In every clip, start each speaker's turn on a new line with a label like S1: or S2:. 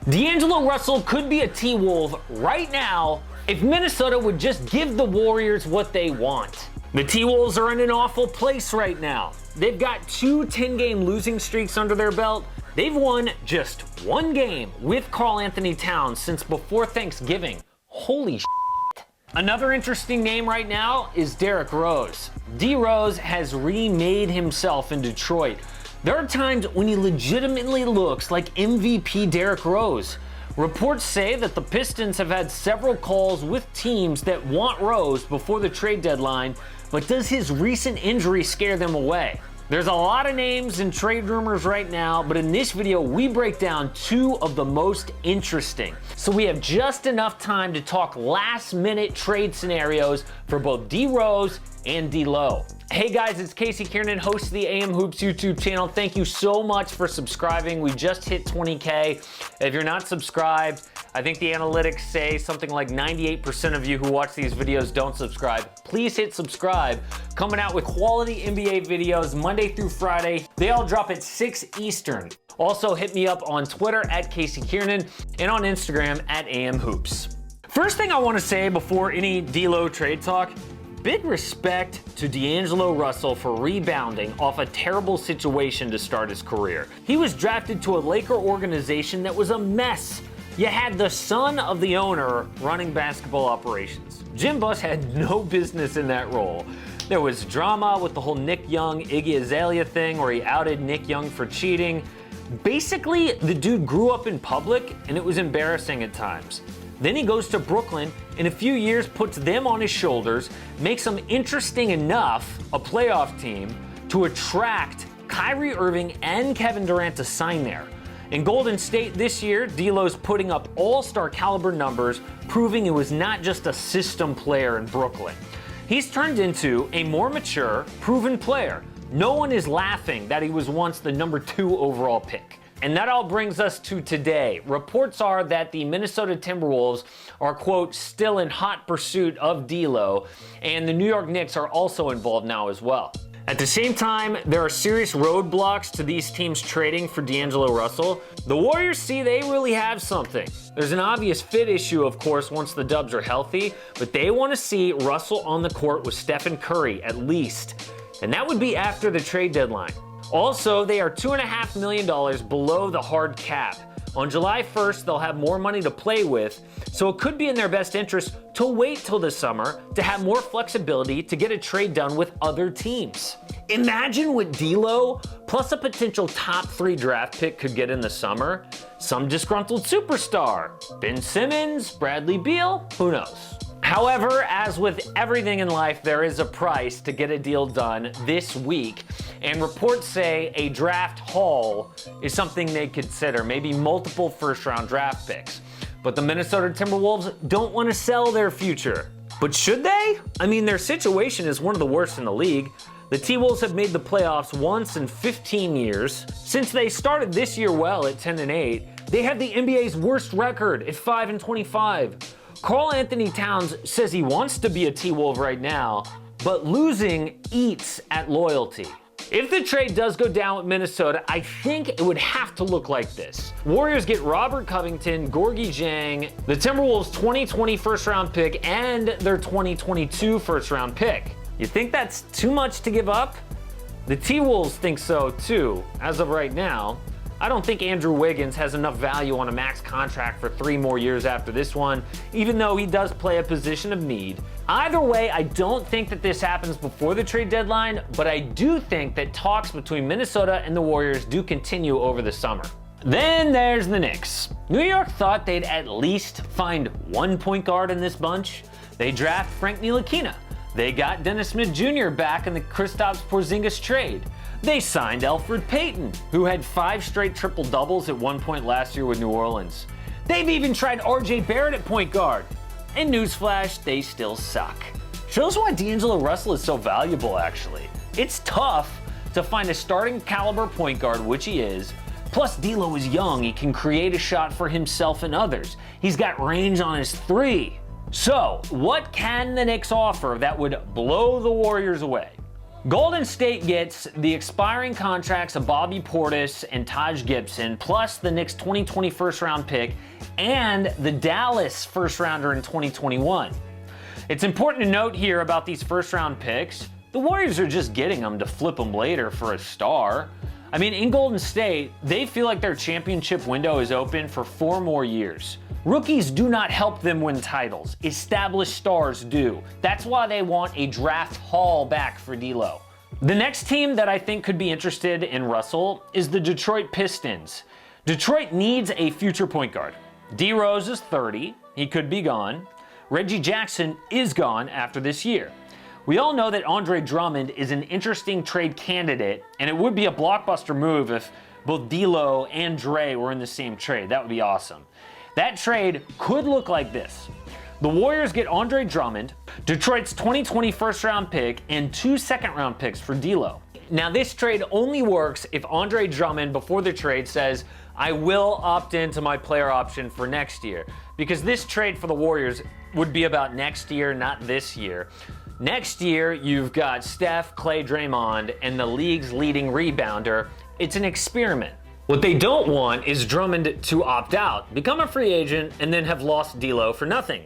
S1: DAngelo Russell could be a T-Wolf right now if Minnesota would just give the Warriors what they want. The T-Wolves are in an awful place right now. They've got 2 10-game losing streaks under their belt. They've won just 1 game with Karl-Anthony Towns since before Thanksgiving. Holy shit. Another interesting name right now is Derrick Rose. D-Rose has remade himself in Detroit. There are times when he legitimately looks like MVP Derrick Rose. Reports say that the Pistons have had several calls with teams that want Rose before the trade deadline, but does his recent injury scare them away? There's a lot of names and trade rumors right now, but in this video, we break down 2 of the most interesting. So we have just enough time to talk last-minute trade scenarios for both D-Rose and D-Lo. Hey guys, it's Casey Kiernan, host of the AM Hoops YouTube channel. Thank you so much for subscribing. We just hit 20K. If you're not subscribed, I think the analytics say something like 98% of you who watch these videos don't subscribe. Please hit subscribe. Coming out with quality NBA videos Monday through Friday. They all drop at 6 Eastern. Also hit me up on Twitter at Casey Kiernan and on Instagram at AM Hoops. First thing I want to say before any D-Lo trade talk, big respect to DAngelo Russell for rebounding off a terrible situation to start his career. He was drafted to a Laker organization that was a mess. You had the son of the owner running basketball operations. Jim Buss had no business in that role. There was drama with the whole Nick Young, Iggy Azalea thing where he outed Nick Young for cheating. Basically, the dude grew up in public and it was embarrassing at times. Then he goes to Brooklyn, in a few years puts them on his shoulders, makes them interesting enough, a playoff team, to attract Kyrie Irving and Kevin Durant to sign there. In Golden State this year, D'Lo's putting up all-star caliber numbers, proving it was not just a system player in Brooklyn. He's turned into a more mature, proven player. No one is laughing that he was once the number 2 overall pick. And that all brings us to today. Reports are that the Minnesota Timberwolves are, quote, still in hot pursuit of D'Lo, and the New York Knicks are also involved now as well. At the same time, there are serious roadblocks to these teams trading for DAngelo Russell. The Warriors see they really have something. There's an obvious fit issue, of course, once the Dubs are healthy, but they want to see Russell on the court with Stephen Curry at least, and that would be after the trade deadline. Also, they are $2.5 million below the hard cap. On July 1st, they'll have more money to play with, so it could be in their best interest to wait till the summer to have more flexibility to get a trade done with other teams. Imagine what D'Lo plus a potential top 3 draft pick could get in the summer. Some disgruntled superstar. Ben Simmons, Bradley Beal, who knows? However, as with everything in life, there is a price to get a deal done this week, and reports say a draft haul is something they consider, maybe multiple first-round draft picks. But the Minnesota Timberwolves don't want to sell their future. But should they? I mean, their situation is one of the worst in the league. The T-Wolves have made the playoffs once in 15 years. Since they started this year well at 10-8, they have the NBA's worst record at 5-25. Karl-Anthony Towns says he wants to be a T-Wolf right now, but losing eats at loyalty. If the trade does go down with Minnesota, I think it would have to look like this. Warriors get Robert Covington, Gorgui Dieng, the Timberwolves' 2020 first-round pick, and their 2022 first-round pick. You think that's too much to give up? The T-Wolves think so too, as of right now. I don't think Andrew Wiggins has enough value on a max contract for 3 more years after this one, even though he does play a position of need. Either way, I don't think that this happens before the trade deadline, but I do think that talks between Minnesota and the Warriors do continue over the summer. Then there's the Knicks. New York thought they'd at least find 1 point guard in this bunch. They draft Frank Ntilikina. They got Dennis Smith Jr. back in the Kristaps Porzingis trade. They signed Elfrid Payton, who had 5 straight triple-doubles at one point last year with New Orleans. They've even tried RJ Barrett at point guard. And newsflash, they still suck. Shows why DAngelo Russell is so valuable, actually. It's tough to find a starting caliber point guard, which he is. Plus, D'Lo is young. He can create a shot for himself and others. He's got range on his 3. So, what can the Knicks offer that would blow the Warriors away? Golden State gets the expiring contracts of Bobby Portis and Taj Gibson, plus the Knicks 2020 first-round pick and the Dallas first-rounder in 2021. It's important to note here about these first-round picks, the Warriors are just getting them to flip them later for a star. I mean, in Golden State, they feel like their championship window is open for 4 more years. Rookies do not help them win titles. Established stars do. That's why they want a draft haul back for D'Lo. The next team that I think could be interested in Russell is the Detroit Pistons. Detroit needs a future point guard. D. Rose is 30. He could be gone. Reggie Jackson is gone after this year. We all know that Andre Drummond is an interesting trade candidate, and it would be a blockbuster move if both D'Lo and Dre were in the same trade. That would be awesome. That trade could look like this. The Warriors get Andre Drummond, Detroit's 2020 first-round pick, and 2 second-round picks for D'Lo. Now, this trade only works if Andre Drummond, before the trade, says, I will opt into my player option for next year, because this trade for the Warriors would be about next year, not this year. Next year, you've got Steph, Clay, Draymond, and the league's leading rebounder. It's an experiment. What they don't want is Drummond to opt out, become a free agent, and then have lost D'Lo for nothing.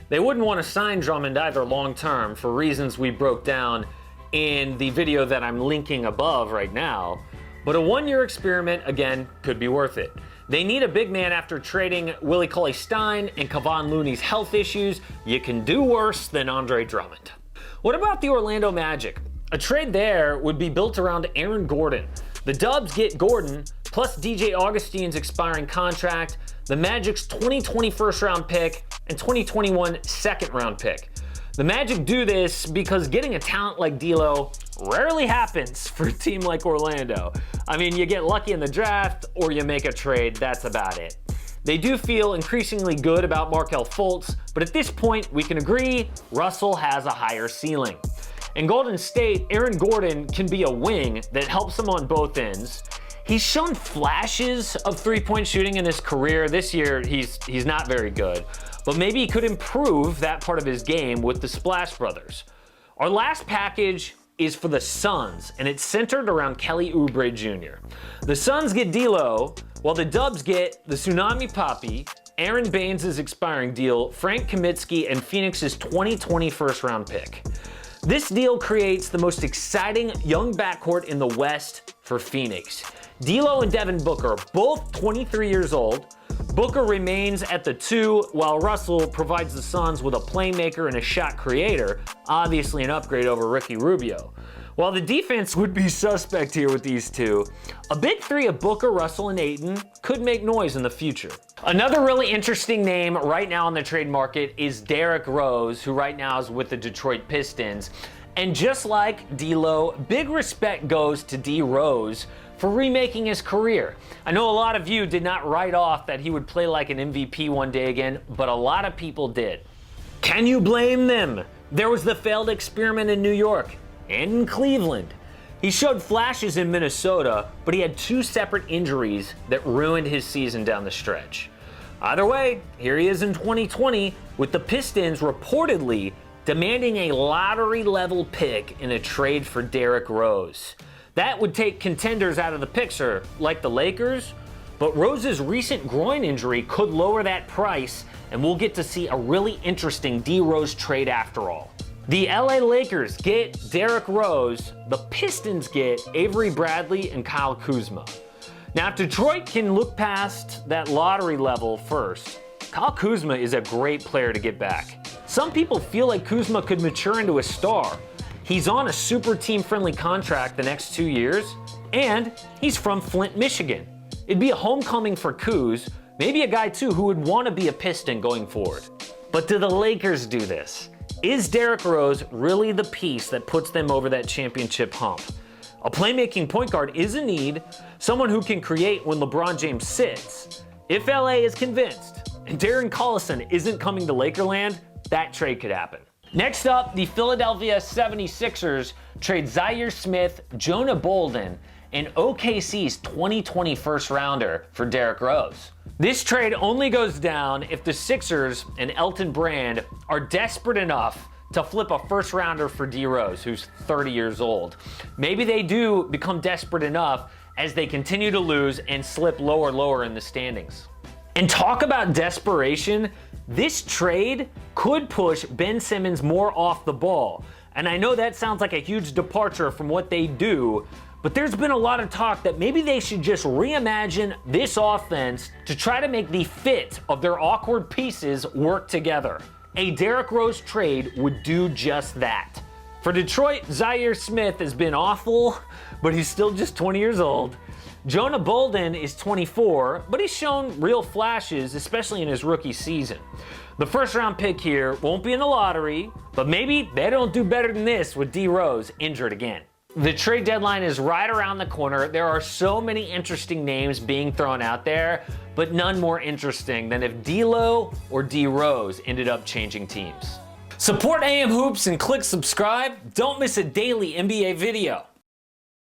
S1: They wouldn't want to sign Drummond either long-term for reasons we broke down in the video that I'm linking above right now. But a 1-year experiment, again, could be worth it. They need a big man after trading Willie Cauley-Stein and Kevon Looney's health issues. You can do worse than Andre Drummond. What about the Orlando Magic? A trade there would be built around Aaron Gordon. The Dubs get Gordon, plus DJ Augustine's expiring contract, the Magic's 2020 first-round pick, and 2021 second-round pick. The Magic do this because getting a talent like D'Lo rarely happens for a team like Orlando. I mean, you get lucky in the draft or you make a trade, that's about it. They do feel increasingly good about Markelle Fultz, but at this point, we can agree Russell has a higher ceiling. In Golden State, Aaron Gordon can be a wing that helps him on both ends. He's shown flashes of three-point shooting in his career. This year, he's not very good, but maybe he could improve that part of his game with the Splash Brothers. Our last package is for the Suns, and it's centered around Kelly Oubre Jr. The Suns get D'Lo, while the Dubs get the Tsunami Papi, Aaron Baines' expiring deal, Frank Kaminsky, and Phoenix's 2020 first-round pick. This deal creates the most exciting young backcourt in the West for Phoenix. D'Lo and Devin Booker, both 23 years old. Booker remains at the 2, while Russell provides the Suns with a playmaker and a shot creator, obviously an upgrade over Ricky Rubio. While the defense would be suspect here with these two, a big 3 of Booker, Russell, and Ayton could make noise in the future. Another really interesting name right now on the trade market is Derrick Rose, who right now is with the Detroit Pistons. And just like D'Lo, big respect goes to D. Rose for remaking his career. I know a lot of you did not write off that he would play like an MVP one day again, but a lot of people did. Can you blame them? There was the failed experiment in New York and in Cleveland. He showed flashes in Minnesota, but he had 2 separate injuries that ruined his season down the stretch. Either way, here he is in 2020 with the Pistons reportedly demanding a lottery-level pick in a trade for Derrick Rose. That would take contenders out of the picture, like the Lakers, but Rose's recent groin injury could lower that price, and we'll get to see a really interesting D. Rose trade after all. The LA Lakers get Derrick Rose, the Pistons get Avery Bradley and Kyle Kuzma. Now, if Detroit can look past that lottery level first, Kyle Kuzma is a great player to get back. Some people feel like Kuzma could mature into a star. He's on a super team-friendly contract the next 2 years, and he's from Flint, Michigan. It'd be a homecoming for Kuz, maybe a guy too who would want to be a Piston going forward. But do the Lakers do this? Is Derrick Rose really the piece that puts them over that championship hump? A playmaking point guard is a need, someone who can create when LeBron James sits. If LA is convinced, and Darren Collison isn't coming to Lakerland, that trade could happen. Next up, the Philadelphia 76ers trade Zaire Smith, Jonah Bolden, and OKC's 2020 first rounder for Derrick Rose. This trade only goes down if the Sixers and Elton Brand are desperate enough to flip a first rounder for D Rose, who's 30 years old. Maybe they do become desperate enough as they continue to lose and slip lower in the standings. And talk about desperation, this trade could push Ben Simmons more off the ball. And I know that sounds like a huge departure from what they do, but there's been a lot of talk that maybe they should just reimagine this offense to try to make the fit of their awkward pieces work together. A Derrick Rose trade would do just that. For Detroit, Zaire Smith has been awful, but he's still just 20 years old. Jonah Bolden is 24, but he's shown real flashes, especially in his rookie season. The first round pick here won't be in the lottery, but maybe they don't do better than this with D Rose injured again. The trade deadline is right around the corner. There are so many interesting names being thrown out there, but none more interesting than if D'Lo or D Rose ended up changing teams. Support AM Hoops and click subscribe. Don't miss a daily NBA video.